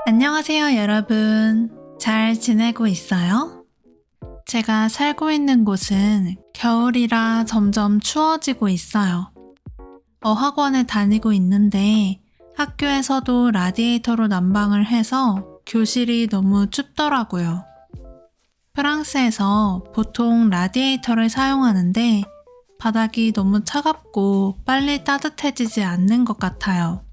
안녕하세요, 여러분. 잘 지내고 있어요? 제가 살고 있는 곳은 겨울이라 점점 추워지고 있어요. 어학원에 다니고 있는데 학교에서도 라디에이터로 난방을 해서 교실이 너무 춥더라고요. 프랑스에서 보통 라디에이터를 사용하는데 바닥이 너무 차갑고 빨리 따뜻해지지 않는 것 같아요.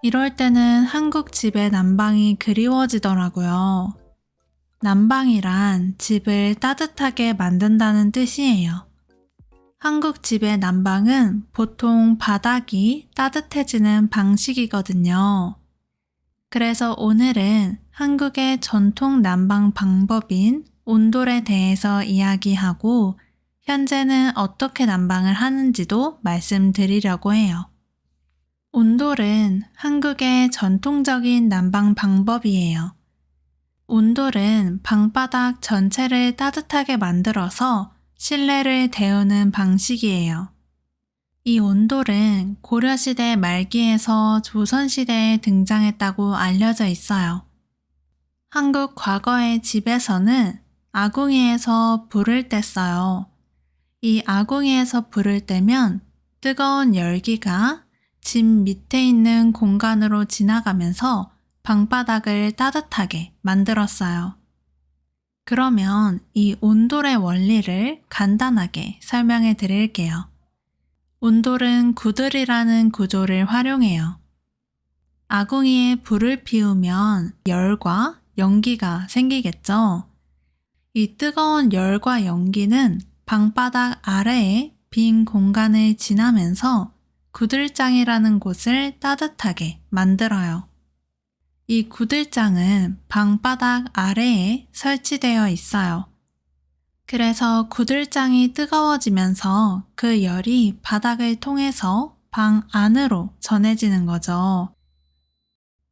이럴 때는 한국 집의 난방이 그리워지더라고요. 난방이란 집을 따뜻하게 만든다는 뜻이에요. 한국 집의 난방은 보통 바닥이 따뜻해지는 방식이거든요. 그래서 오늘은 한국의 전통 난방 방법인 온돌에 대해서 이야기하고 현재는 어떻게 난방을 하는지도 말씀드리려고 해요. 온돌은 한국의 전통적인 난방 방법이에요. 온돌은 방바닥 전체를 따뜻하게 만들어서 실내를 데우는 방식이에요. 이 온돌은 고려시대 말기에서 조선시대에 등장했다고 알려져 있어요. 한국 과거의 집에서는 아궁이에서 불을 뗐어요. 이 아궁이에서 불을 떼면 뜨거운 열기가 집 밑에 있는 공간으로 지나가면서 방바닥을 따뜻하게 만들었어요. 그러면 이 온돌의 원리를 간단하게 설명해 드릴게요. 온돌은 구들이라는 구조를 활용해요. 아궁이에 불을 피우면 열과 연기가 생기겠죠? 이 뜨거운 열과 연기는 방바닥 아래에 빈 공간을 지나면서 구들장이라는 곳을 따뜻하게 만들어요. 이 구들장은 방바닥 아래에 설치되어 있어요. 그래서 구들장이 뜨거워지면서 그 열이 바닥을 통해서 방 안으로 전해지는 거죠.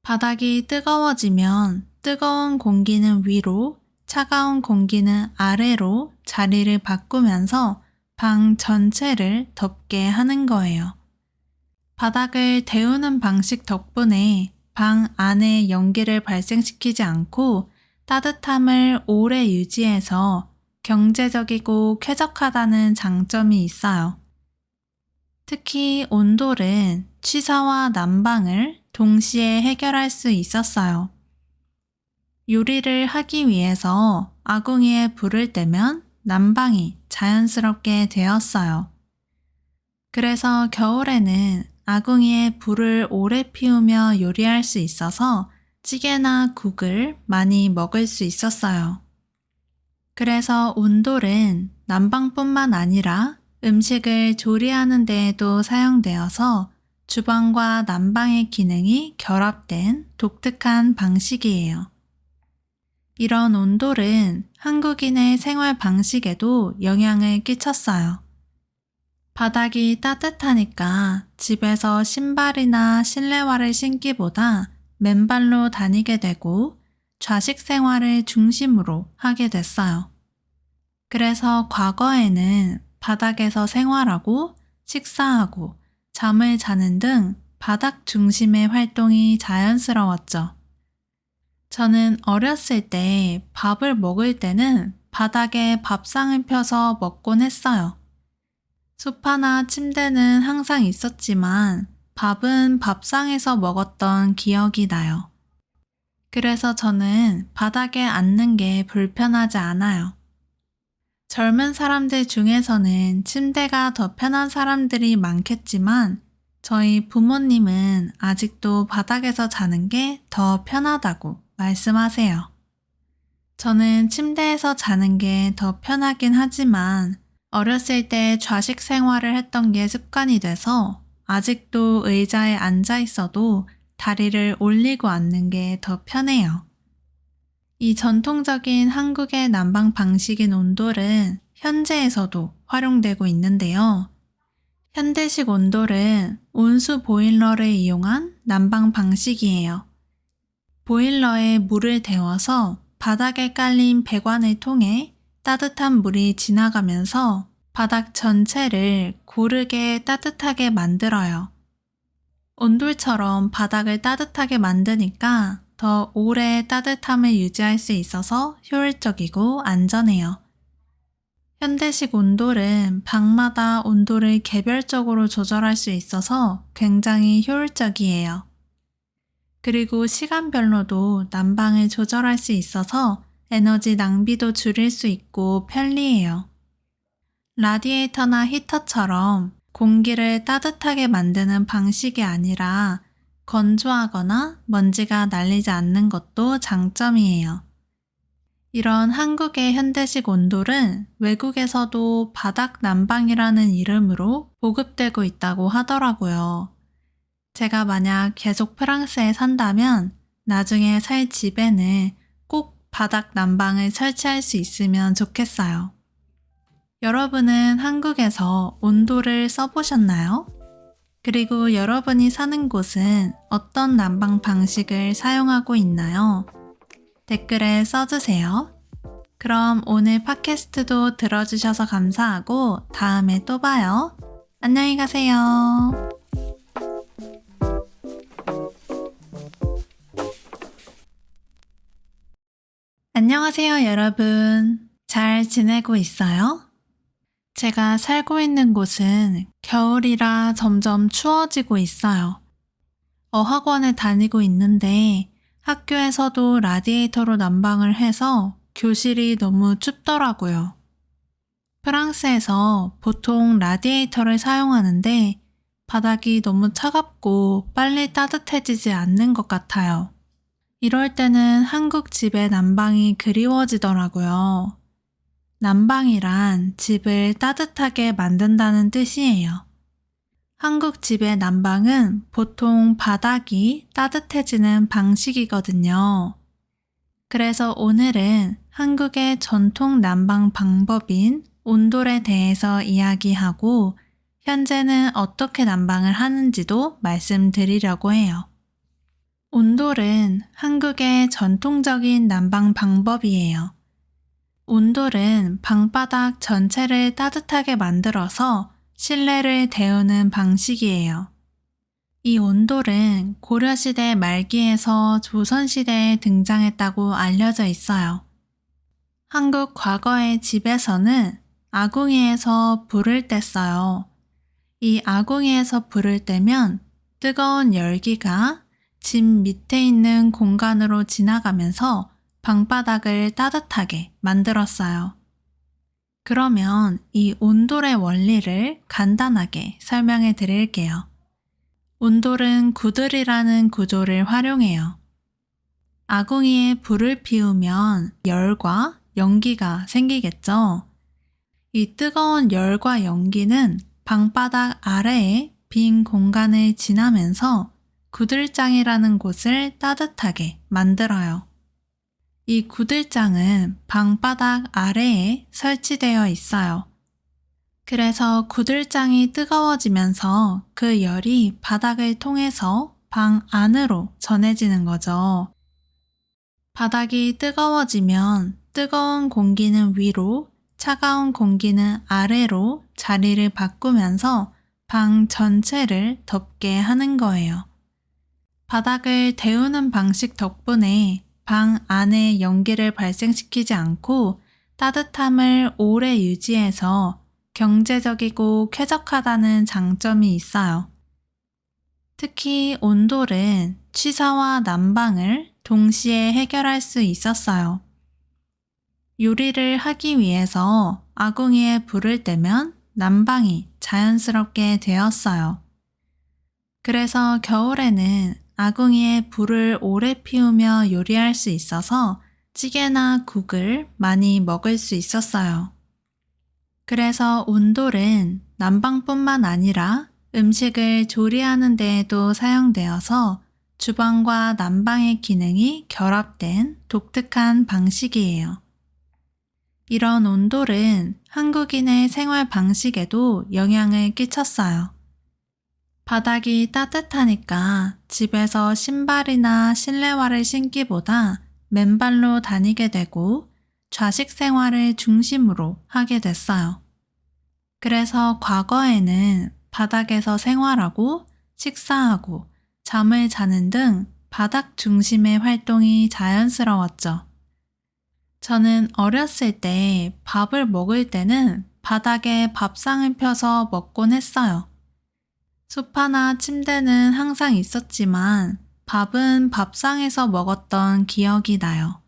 바닥이 뜨거워지면 뜨거운 공기는 위로, 차가운 공기는 아래로 자리를 바꾸면서 방 전체를 덥게 하는 거예요. 바닥을 데우는 방식 덕분에 방 안에 연기를 발생시키지 않고 따뜻함을 오래 유지해서 경제적이고 쾌적하다는 장점이 있어요. 특히 온돌은 취사와 난방을 동시에 해결할 수 있었어요. 요리를 하기 위해서 아궁이에 불을 떼면 난방이 자연스럽게 되었어요. 그래서 겨울에는 아궁이에 불을 오래 피우며 요리할 수 있어서 찌개나 국을 많이 먹을 수 있었어요. 그래서 온돌은 난방뿐만 아니라 음식을 조리하는 데에도 사용되어서 주방과 난방의 기능이 결합된 독특한 방식이에요. 이런 온돌은 한국인의 생활 방식에도 영향을 끼쳤어요. 바닥이 따뜻하니까 집에서 신발이나 실내화를 신기보다 맨발로 다니게 되고 좌식 생활을 중심으로 하게 됐어요. 그래서 과거에는 바닥에서 생활하고 식사하고 잠을 자는 등 바닥 중심의 활동이 자연스러웠죠. 저는 어렸을 때 밥을 먹을 때는 바닥에 밥상을 펴서 먹곤 했어요. 소파나 침대는 항상 있었지만 밥은 밥상에서 먹었던 기억이 나요. 그래서 저는 바닥에 앉는 게 불편하지 않아요. 젊은 사람들 중에서는 침대가 더 편한 사람들이 많겠지만 저희 부모님은 아직도 바닥에서 자는 게 더 편하다고 말씀하세요. 저는 침대에서 자는 게 더 편하긴 하지만 어렸을 때 좌식 생활을 했던 게 습관이 돼서 아직도 의자에 앉아 있어도 다리를 올리고 앉는 게 더 편해요. 이 전통적인 한국의 난방 방식인 온돌은 현재에서도 활용되고 있는데요. 현대식 온돌은 온수 보일러를 이용한 난방 방식이에요. 보일러에 물을 데워서 바닥에 깔린 배관을 통해 따뜻한 물이 지나가면서 바닥 전체를 고르게 따뜻하게 만들어요. 온돌처럼 바닥을 따뜻하게 만드니까 더 오래 따뜻함을 유지할 수 있어서 효율적이고 안전해요. 현대식 온돌은 방마다 온도를 개별적으로 조절할 수 있어서 굉장히 효율적이에요. 그리고 시간별로도 난방을 조절할 수 있어서 에너지 낭비도 줄일 수 있고 편리해요. 라디에이터나 히터처럼 공기를 따뜻하게 만드는 방식이 아니라 건조하거나 먼지가 날리지 않는 것도 장점이에요. 이런 한국의 현대식 온돌은 외국에서도 바닥 난방이라는 이름으로 보급되고 있다고 하더라고요. 제가 만약 계속 프랑스에 산다면 나중에 살 집에는 꼭 바닥 난방을 설치할 수 있으면 좋겠어요. 여러분은 한국에서 온돌을 써보셨나요? 그리고 여러분이 사는 곳은 어떤 난방 방식을 사용하고 있나요? 댓글에 써주세요. 그럼 오늘 팟캐스트도 들어주셔서 감사하고 다음에 또 봐요. 안녕히 가세요. 안녕하세요, 여러분. 잘 지내고 있어요? 제가 살고 있는 곳은 겨울이라 점점 추워지고 있어요. 어학원을 다니고 있는데 학교에서도 라디에이터로 난방을 해서 교실이 너무 춥더라고요. 프랑스에서 보통 라디에이터를 사용하는데 바닥이 너무 차갑고 빨리 따뜻해지지 않는 것 같아요. 이럴 때는 한국 집의 난방이 그리워지더라고요. 난방이란 집을 따뜻하게 만든다는 뜻이에요. 한국 집의 난방은 보통 바닥이 따뜻해지는 방식이거든요. 그래서 오늘은 한국의 전통 난방 방법인 온돌에 대해서 이야기하고 현재는 어떻게 난방을 하는지도 말씀드리려고 해요. 온돌은 한국의 전통적인 난방 방법이에요. 온돌은 방바닥 전체를 따뜻하게 만들어서 실내를 데우는 방식이에요. 이 온돌은 고려시대 말기에서 조선시대에 등장했다고 알려져 있어요. 한국 과거의 집에서는 아궁이에서 불을 뗐어요. 이 아궁이에서 불을 떼면 뜨거운 열기가 집 밑에 있는 공간으로 지나가면서 방바닥을 따뜻하게 만들었어요. 그러면 이 온돌의 원리를 간단하게 설명해 드릴게요. 온돌은 구들이라는 구조를 활용해요. 아궁이에 불을 피우면 열과 연기가 생기겠죠? 이 뜨거운 열과 연기는 방바닥 아래에 빈 공간을 지나면서 구들장이라는 곳을 따뜻하게 만들어요. 이 구들장은 방바닥 아래에 설치되어 있어요. 그래서 구들장이 뜨거워지면서 그 열이 바닥을 통해서 방 안으로 전해지는 거죠. 바닥이 뜨거워지면 뜨거운 공기는 위로, 차가운 공기는 아래로 자리를 바꾸면서 방 전체를 덥게 하는 거예요. 바닥을 데우는 방식 덕분에 방 안에 연기를 발생시키지 않고 따뜻함을 오래 유지해서 경제적이고 쾌적하다는 장점이 있어요. 특히 온돌은 취사와 난방을 동시에 해결할 수 있었어요. 요리를 하기 위해서 아궁이에 불을 떼면 난방이 자연스럽게 되었어요. 그래서 겨울에는 아궁이에 불을 오래 피우며 요리할 수 있어서 찌개나 국을 많이 먹을 수 있었어요. 그래서 온돌은 난방뿐만 아니라 음식을 조리하는 데에도 사용되어서 주방과 난방의 기능이 결합된 독특한 방식이에요. 이런 온돌은 한국인의 생활 방식에도 영향을 끼쳤어요. 바닥이 따뜻하니까 집에서 신발이나 실내화를 신기보다 맨발로 다니게 되고 좌식 생활을 중심으로 하게 됐어요. 그래서 과거에는 바닥에서 생활하고 식사하고 잠을 자는 등 바닥 중심의 활동이 자연스러웠죠. 저는 어렸을 때 밥을 먹을 때는 바닥에 밥상을 펴서 먹곤 했어요. 소파나 침대는 항상 있었지만 밥은 밥상에서 먹었던 기억이 나요.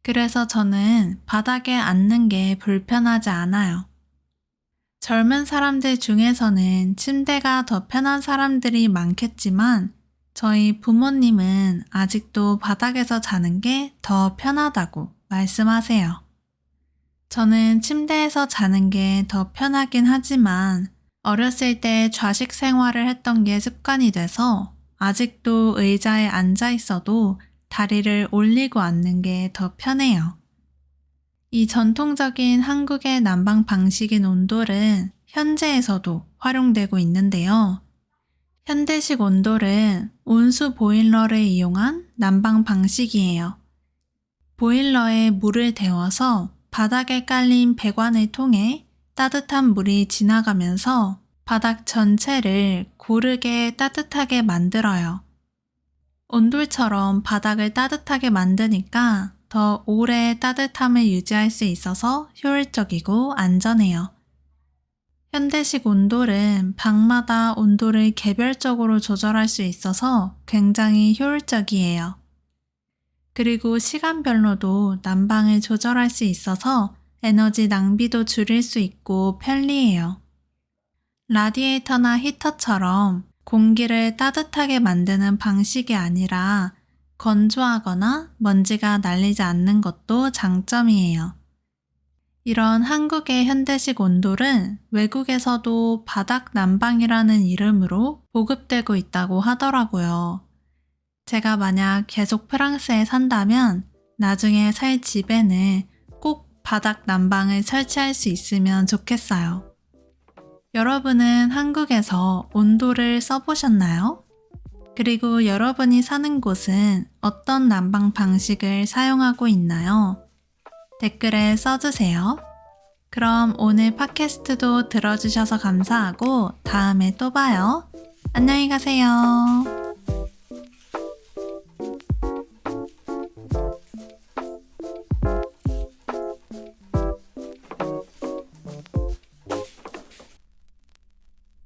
그래서 저는 바닥에 앉는 게 불편하지 않아요. 젊은 사람들 중에서는 침대가 더 편한 사람들이 많겠지만 저희 부모님은 아직도 바닥에서 자는 게 더 편하다고 말씀하세요. 저는 침대에서 자는 게 더 편하긴 하지만 어렸을 때 좌식 생활을 했던 게 습관이 돼서 아직도 의자에 앉아 있어도 다리를 올리고 앉는 게 더 편해요. 이 전통적인 한국의 난방 방식인 온돌은 현재에서도 활용되고 있는데요. 현대식 온돌은 온수 보일러를 이용한 난방 방식이에요. 보일러에 물을 데워서 바닥에 깔린 배관을 통해 따뜻한 물이 지나가면서 바닥 전체를 고르게 따뜻하게 만들어요. 온돌처럼 바닥을 따뜻하게 만드니까 더 오래 따뜻함을 유지할 수 있어서 효율적이고 안전해요. 현대식 온돌은 방마다 온도를 개별적으로 조절할 수 있어서 굉장히 효율적이에요. 그리고 시간별로도 난방을 조절할 수 있어서 에너지 낭비도 줄일 수 있고 편리해요. 라디에이터나 히터처럼 공기를 따뜻하게 만드는 방식이 아니라 건조하거나 먼지가 날리지 않는 것도 장점이에요. 이런 한국의 현대식 온돌은 외국에서도 바닥 난방이라는 이름으로 보급되고 있다고 하더라고요. 제가 만약 계속 프랑스에 산다면 나중에 살 집에는 꼭 바닥 난방을 설치할 수 있으면 좋겠어요. 여러분은 한국에서 온돌을 써보셨나요? 그리고 여러분이 사는 곳은 어떤 난방 방식을 사용하고 있나요? 댓글에 써주세요. 그럼 오늘 팟캐스트도 들어주셔서 감사하고 다음에 또 봐요. 안녕히 가세요.